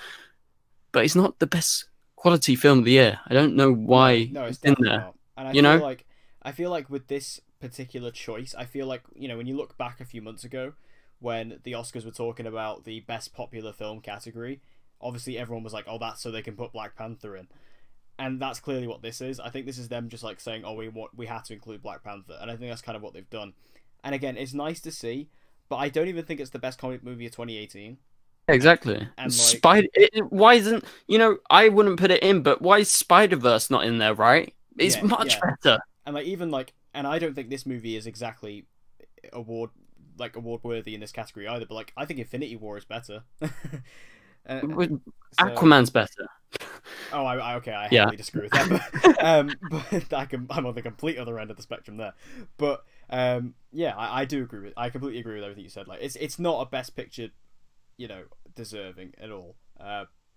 but it's not the best quality film of the year. I don't know why no, it's in definitely there. not. And I feel like with this particular choice, I feel like, when you look back a few months ago when the Oscars were talking about the best popular film category, obviously everyone was like, oh, that's so they can put Black Panther in. And that's clearly what this is. I think this is them just like saying, oh, we had to include Black Panther. And I think that's kind of what they've done. And again, it's nice to see, but I don't even think it's the best comic movie of 2018. Exactly. And why isn't, I wouldn't put it in, but why is Spider-Verse not in there, right? It's much better. And and I don't think this movie is exactly award worthy in this category either, but like I think Infinity War is better. Aquaman's better. Oh, okay, I heavily disagree with that, but I'm on the complete other end of the spectrum there. But I do agree I completely agree with everything you said. Like it's not a Best Picture, deserving at all.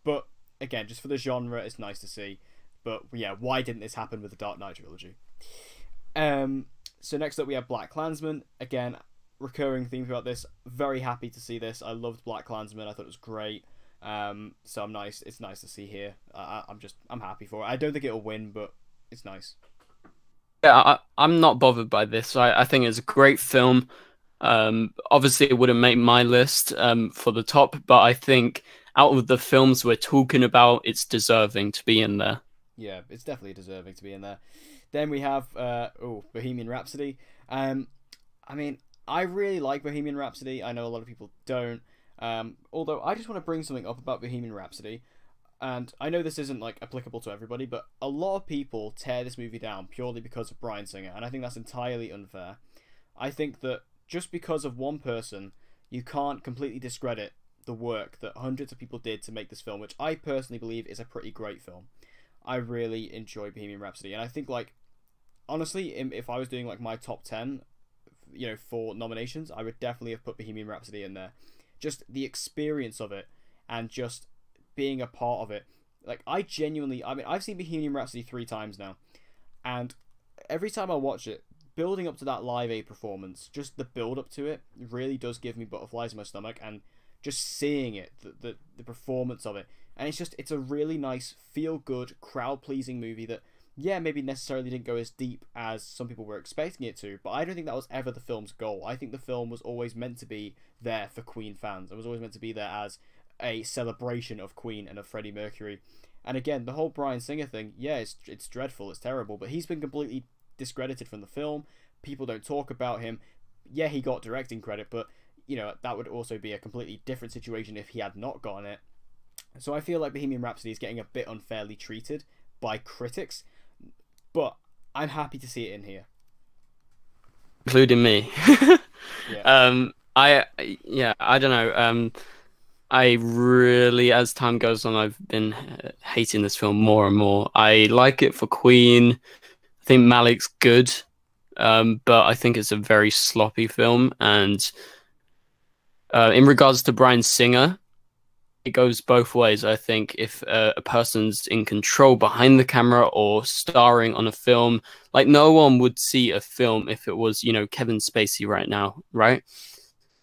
But again, just for the genre, it's nice to see. But yeah, why didn't this happen with the Dark Knight trilogy? So next up we have BlacKkKlansman. Again, recurring theme throughout this. Very happy to see this. I loved BlacKkKlansman. I thought it was great. So it's nice to see here. I'm happy for it. I don't think it'll win, but it's nice. Yeah, I'm not bothered by this. I think it's a great film. Obviously it wouldn't make my list for the top, but I think out of the films we're talking about, it's deserving to be in there. Yeah, it's definitely deserving to be in there. Then we have Bohemian Rhapsody. I mean, I really like Bohemian Rhapsody. I know a lot of people don't. Although I just want to bring something up about Bohemian Rhapsody, and I know this isn't like applicable to everybody, but a lot of people tear this movie down purely because of Bryan Singer, and I think that's entirely unfair. I think that just because of one person, you can't completely discredit the work that hundreds of people did to make this film, which I personally believe is a pretty great film. I really enjoy Bohemian Rhapsody, and I think, like, honestly, if I was doing like my top 10, for nominations, I would definitely have put Bohemian Rhapsody in there. Just the experience of it and just being a part of it. Like, I've seen Bohemian Rhapsody 3 times now, and every time I watch it, building up to that Live Aid performance, just the build up to it really does give me butterflies in my stomach, and just seeing it, the performance of it, and it's a really nice, feel-good, crowd-pleasing movie that, yeah, maybe necessarily didn't go as deep as some people were expecting it to, but I don't think that was ever the film's goal. I think the film was always meant to be there for Queen fans. It was always meant to be there as a celebration of Queen and of Freddie Mercury. And again, the whole Bryan Singer thing, yeah, it's dreadful, it's terrible, but he's been completely discredited from the film. People don't talk about him. Yeah, he got directing credit, but, you know, that would also be a completely different situation if he had not gotten it. So I feel like Bohemian Rhapsody is getting a bit unfairly treated by critics, but I'm happy to see it in here. Including me. Yeah. I don't know. I really, as time goes on, I've been hating this film more and more. I like it for Queen. I think Malik's good, but I think it's a very sloppy film. And in regards to Bryan Singer, it goes both ways. I think if a person's in control behind the camera or starring on a film, like no one would see a film if it was, you know, Kevin Spacey right now, right?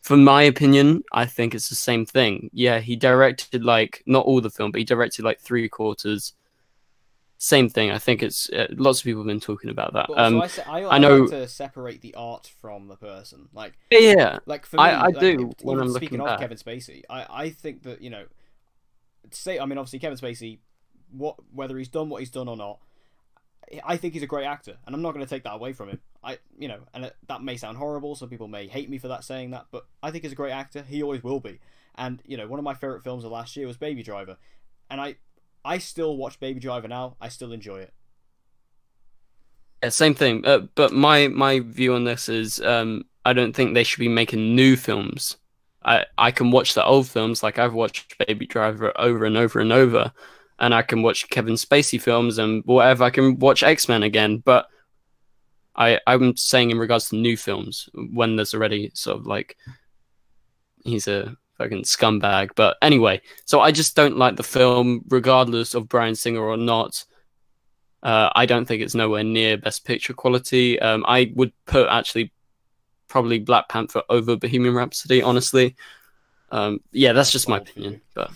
For my opinion, I think it's the same thing. Yeah, he directed like not all the film, but he directed like 3/4. Same thing. I think it's lots of people have been talking about that. But also, I know like to separate the art from the person. Like, yeah, like for me, I do. When I'm speaking looking of back. Kevin Spacey, I think that, you know, I mean, obviously Kevin Spacey, whether he's done what he's done or not, I think he's a great actor, and I'm not going to take that away from him. You know, and that may sound horrible. Some people may hate me for saying that, but I think he's a great actor. He always will be. And, you know, one of my favorite films of last year was Baby Driver, and I still watch Baby Driver now. I still enjoy it. Yeah, same thing. But my view on this is, I don't think they should be making new films. I can watch the old films, like I've watched Baby Driver over and over and over, and I can watch Kevin Spacey films and whatever. I can watch X-Men again, but I'm saying in regards to new films, when there's already sort of like he's a fucking scumbag. But anyway, so I just don't like the film, regardless of Bryan Singer or not. I don't think it's nowhere near Best Picture quality. I would put actually probably Black Panther over Bohemian Rhapsody, honestly. Yeah, that's just my opinion. But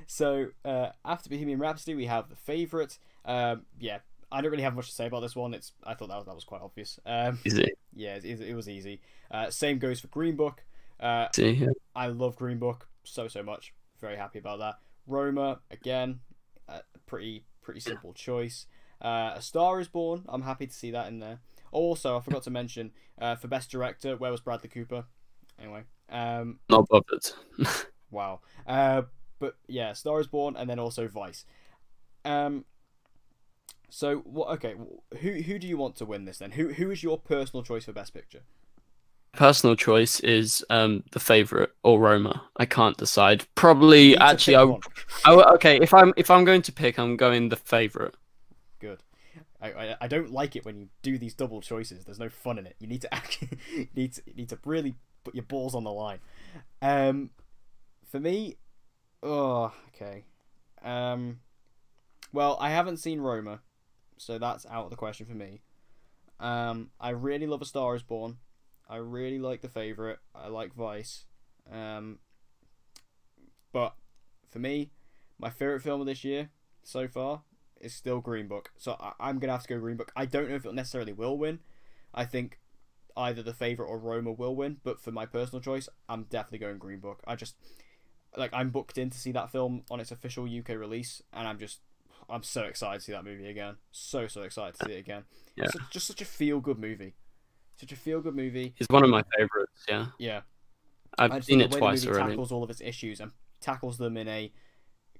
so after Bohemian Rhapsody, we have The Favourite. Yeah, I don't really have much to say about this one. I thought that was quite obvious. easy. Yeah, it was easy. Same goes for Green Book. See, yeah. I love Green Book so much. Very happy about that. Roma, again, pretty simple choice. A Star Is Born. I'm happy to see that in there. Also, I forgot to mention for Best Director, where was Bradley Cooper? Anyway, Not bothered. Wow. But yeah, Star Is Born, and then also Vice. So what? Okay, who do you want to win this then? Who is your personal choice for Best Picture? Personal choice is The Favourite or Roma. I can't decide. Probably actually okay, if I'm going to pick, I'm going The Favourite. Good. I don't like it when you do these double choices. There's no fun in it. You need to you need to really put your balls on the line. For me, okay. Well, I haven't seen Roma, so that's out of the question for me. I really love A Star Is Born. I really like The Favourite. I like Vice. But for me, my favourite film of this year so far is still Green Book. So I'm going to have to go Green Book. I don't know if it necessarily will win. I think either The Favourite or Roma will win. But for my personal choice, I'm definitely going Green Book. I'm booked in to see that film on its official UK release. And I'm so excited to see that movie again. So excited to see it again. Yeah. Just such a feel-good movie. Such a feel-good movie. It's one of my favourites, yeah. Yeah. I've seen it twice already. Tackles all of its issues and tackles them in a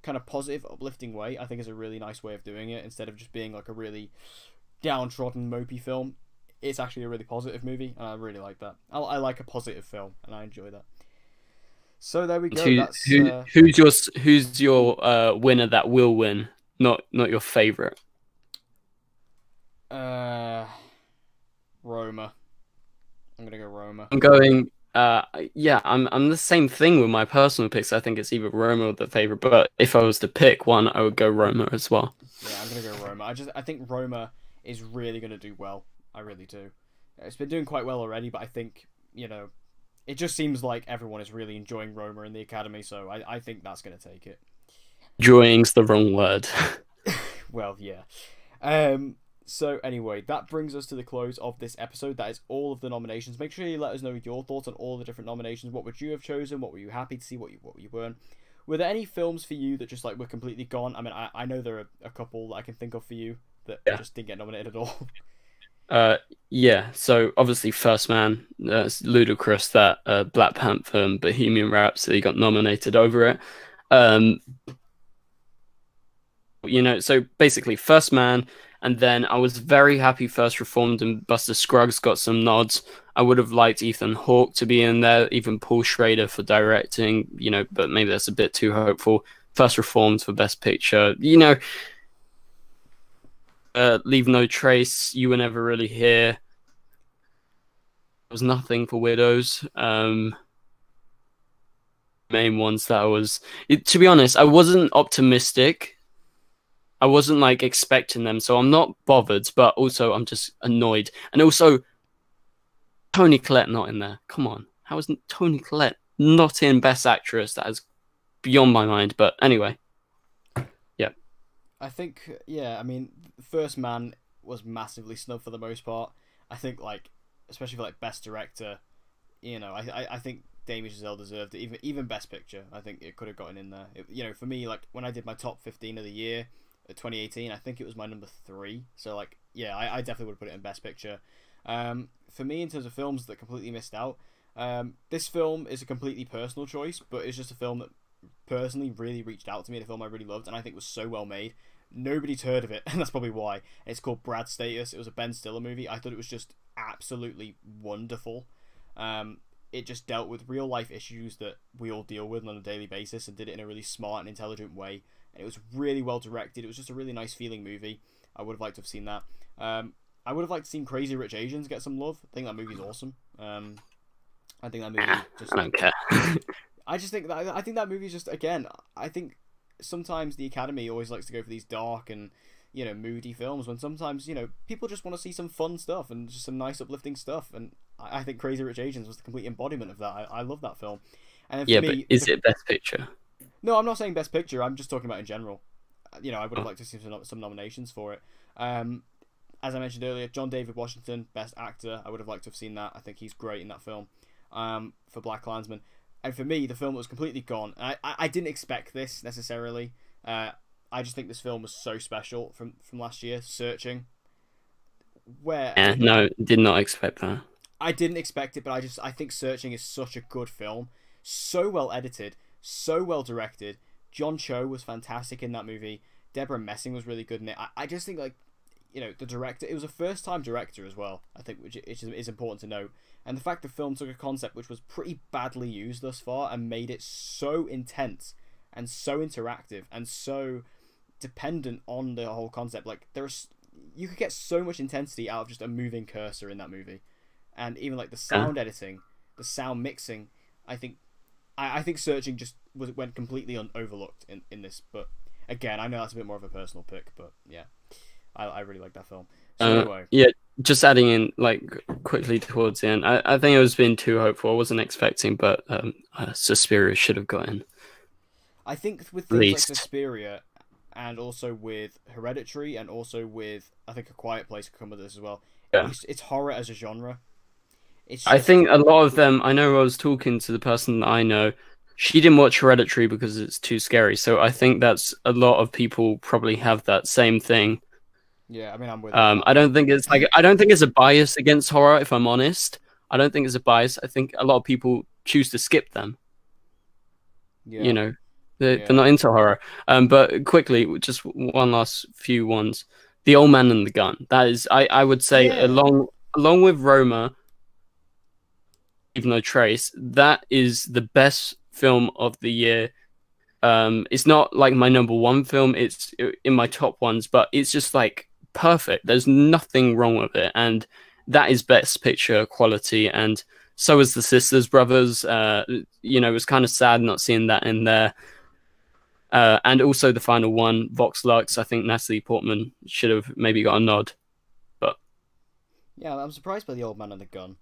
kind of positive, uplifting way, I think is a really nice way of doing it. Instead of just being like a really downtrodden, mopey film, it's actually a really positive movie, and I really like that. I like a positive film, and I enjoy that. So there we go. Who's your winner that will win? Not your favourite. Roma. I'm gonna go Roma. I'm going. Yeah, I'm the same thing with my personal picks. I think it's either Roma or The Favourite. But if I was to pick one, I would go Roma as well. Yeah, I'm gonna go Roma. I think Roma is really gonna do well. I really do. It's been doing quite well already, but I think, you know, it just seems like everyone is really enjoying Roma in the Academy, so I think that's going to take it. Enjoying's the wrong word. Well, yeah. So anyway, that brings us to the close of this episode. That is all of the nominations. Make sure you let us know your thoughts on all the different nominations. What would you have chosen? What were you happy to see? What you weren't? Were there any films for you that just like were completely gone? I mean, I know there are a couple that I can think of for you that just didn't get nominated at all. Yeah. So obviously, First Man. It's ludicrous that Black Panther and Bohemian Rhapsody got nominated over it. So basically, First Man, and then I was very happy First Reformed and Buster Scruggs got some nods. I would have liked Ethan Hawke to be in there, even Paul Schrader for directing, but maybe that's a bit too hopeful. First Reformed for Best Picture, Leave No Trace, You Were Never Really Here. There was nothing for Widows. Main ones that to be honest, I wasn't optimistic. I wasn't like expecting them, so I'm not bothered, but also I'm just annoyed. And also, Toni Collette not in there. Come on. How is Toni Collette not in Best Actress? That is beyond my mind. But anyway. Yeah. I think, I mean, First Man was massively snubbed for the most part. I think, like, especially for like Best Director, I think Damien Chazelle deserved it. Even Best Picture, I think it could have gotten in there. For me, like, when I did my top 15 of the year, 2018, I think it was my number 3. So like, I definitely would put it in Best Picture. For me, in terms of films that completely missed out, this film is a completely personal choice, but it's just a film that personally really reached out to me. A film I really loved, and I think was so well made. Nobody's heard of it, and that's probably why. It's called Brad Status. It was a Ben Stiller movie. I thought it was just absolutely wonderful. It just dealt with real life issues that we all deal with on a daily basis, and did it in a really smart and intelligent way. And it was really well directed. It was just a really nice feeling movie. I would have liked to have seen that. I would have liked to see Crazy Rich Asians get some love. I think that movie's awesome. I think that movie just... I don't care. I think that movie's just, again, I think sometimes the Academy always likes to go for these dark and, moody films, when sometimes, people just want to see some fun stuff and just some nice uplifting stuff. And I think Crazy Rich Asians was the complete embodiment of that. I love that film. And for me, but is it Best Picture? No, I'm not saying Best Picture. I'm just talking about in general. I would have liked to see some nominations for it. As I mentioned earlier, John David Washington, Best Actor. I would have liked to have seen that. I think he's great in that film. For Black Klansman. And for me, the film was completely gone. I didn't expect this necessarily. I just think this film was so special from last year, Searching. No, did not expect that. I didn't expect it, but I think Searching is such a good film. So well edited. So well directed. John Cho was fantastic in that movie. Deborah Messing was really good in it. I just think, like, the director, it was a first time director as well, I think, which is important to note. And the fact the film took a concept which was pretty badly used thus far and made it so intense and so interactive and so dependent on the whole concept. Like, you could get so much intensity out of just a moving cursor in that movie. And even like the sound editing, the sound mixing, I think Searching just went completely overlooked in this. But again, I know that's a bit more of a personal pick, but yeah, I really like that film. So anyway, just adding in like quickly towards the end, I think it was being too hopeful. I wasn't expecting, but Suspiria should have got in. I think with things like Suspiria, and also with Hereditary, and also with, I think, A Quiet Place could come with this as well. Yeah. It's horror as a genre. I think a lot of them, I know I was talking to the person that I know, she didn't watch Hereditary because it's too scary. So I think that's a lot of people probably have that same thing. Yeah, I mean, I'm with I don't think it's a bias against horror, if I'm honest. I don't think it's a bias. I think a lot of people choose to skip them. Yeah. They're not into horror. But quickly, just one last few ones. The Old Man and the Gun. That is, I would say, along with Roma, Leave No Trace, that is the best film of the year. It's not like my number one film. It's in my top ones, but it's just like perfect. There's nothing wrong with it, and that is Best Picture quality. And so is The Sisters Brothers. It was kind of sad not seeing that in there. And also the final one, Vox Lux. I think Natalie Portman should have maybe got a nod. But yeah, I'm surprised by The Old Man and the Gun.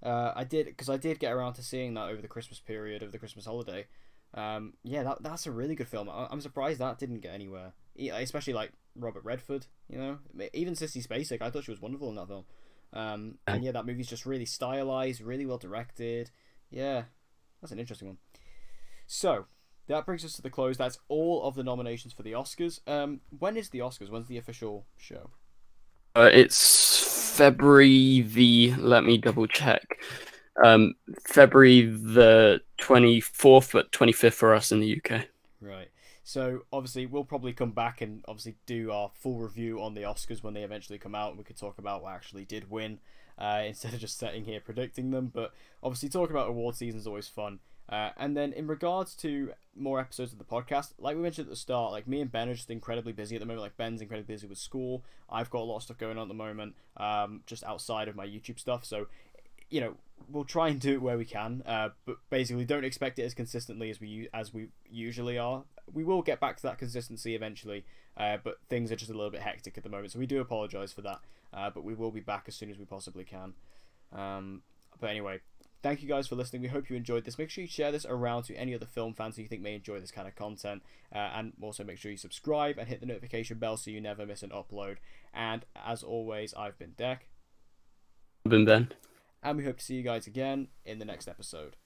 I did, because I did get around to seeing that over the Christmas period, of the Christmas holiday. Yeah, that's a really good film. I'm surprised that didn't get anywhere, especially like Robert Redford. You know, even Sissy Spacek. I thought she was wonderful in that film. And yeah, that movie's just really stylized, really well directed. Yeah, that's an interesting one. So that brings us to the close. That's all of the nominations for the Oscars. When is the Oscars? When's the official show? It's February the. Let me double check. February the 24th, but 25th for us in the UK. Right. So obviously we'll probably come back and obviously do our full review on the Oscars when they eventually come out, and we could talk about what actually did win, instead of just sitting here predicting them. But obviously talking about award season is always fun. And then in regards to more episodes of the podcast, like we mentioned at the start, like me and Ben are just incredibly busy at the moment. Like Ben's incredibly busy with school. I've got a lot of stuff going on at the moment, just outside of my YouTube stuff. So, you know, we'll try and do it where we can, but basically don't expect it as consistently as we usually are. We will get back to that consistency eventually, but things are just a little bit hectic at the moment, so we do apologise for that. But we will be back as soon as we possibly can. But anyway, thank you guys for listening. We hope you enjoyed this. Make sure you share this around to any other film fans who you think may enjoy this kind of content, and also make sure you subscribe and hit the notification bell so you never miss an upload. And as always, I've been Dec. I've been Ben. And we hope to see you guys again in the next episode.